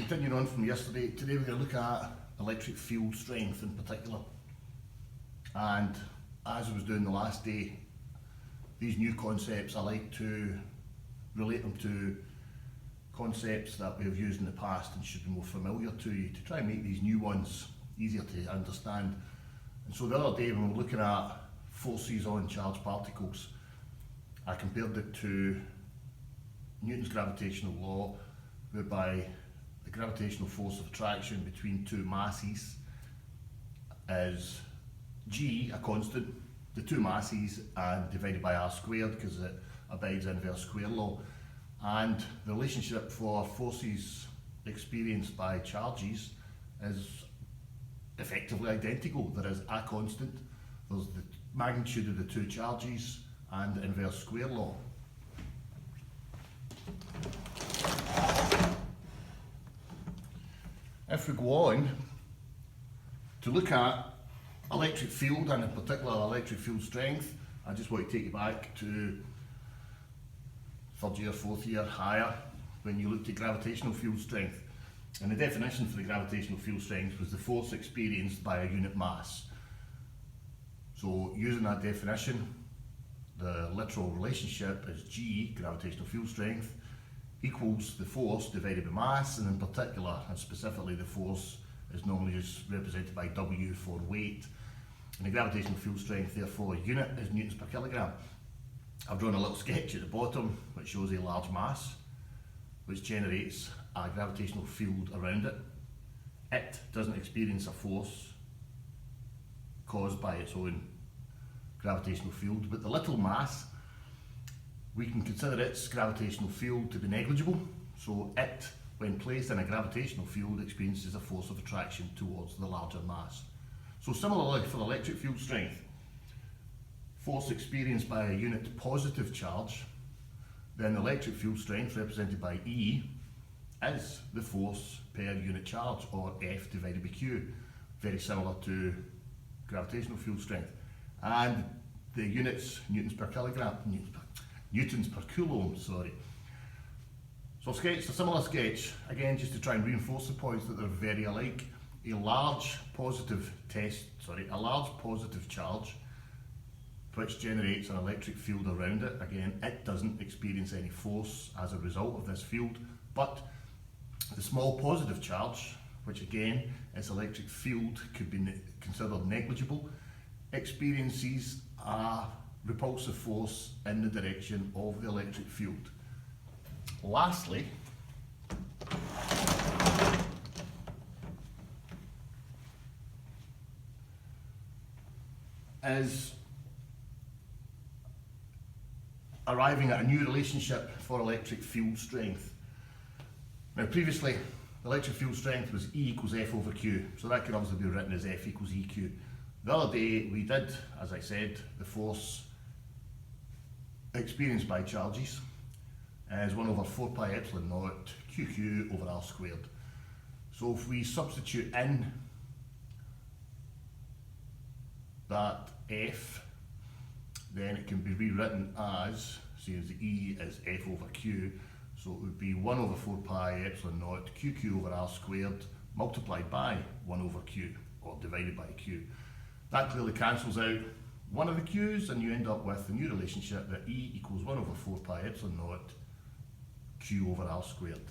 continuing on from yesterday, today we're going to look at electric field strength in particular. And as I was doing the last day, these new concepts, I like to relate them to concepts that we have used in the past and should be more familiar to you, to try and make these new ones easier to understand. And so the other day when we were looking at forces on charged particles, I compared it to Newton's gravitational law, whereby the gravitational force of attraction between two masses is g, a constant, the two masses, and divided by r squared because it abides inverse square law. And the relationship for forces experienced by charges is effectively identical. There is a constant, there's the magnitude of the two charges, and inverse square law. If we go on to look at electric field, and in particular electric field strength, I just want to take you back to third year, fourth year, higher, when you looked at gravitational field strength. And the definition for the gravitational field strength was the force experienced by a unit mass. So using that definition, the literal relationship is G, gravitational field strength, equals the force divided by mass, and in particular and specifically the force is normally just represented by W for weight. And the gravitational field strength, therefore, unit is newtons per kilogram. I've drawn a little sketch at the bottom which shows a large mass which generates a gravitational field around it. It doesn't experience a force caused by its own gravitational field, but the little mass, we can consider its gravitational field to be negligible. So it, when placed in a gravitational field, experiences a force of attraction towards the larger mass. So similarly for electric field strength, force experienced by a unit positive charge, then the electric field strength represented by E is the force per unit charge, or F divided by Q, very similar to gravitational field strength. And the units, newtons per kilogram, newtons per coulomb, sorry. So I've sketched a similar sketch, again just to try and reinforce the points that they're very alike. A large positive charge which generates an electric field around it. Again, it doesn't experience any force as a result of this field, but the small positive charge, which again its electric field could be considered negligible, experiences a repulsive force in the direction of the electric field. Lastly, is arriving at a new relationship for electric field strength. Now previously, electric field strength was E equals F over Q, so that could obviously be written as F equals EQ. The other day we did, as I said, the force experienced by charges is 1 over 4 pi epsilon naught QQ over R squared. So if we substitute in that F, then it can be rewritten as, see as the E is F over Q, so it would be 1 over 4 pi epsilon naught QQ over R squared multiplied by 1 over Q, or divided by Q. That clearly cancels out one of the Q's, and you end up with the new relationship that E equals 1 over 4 pi epsilon naught Q over R squared.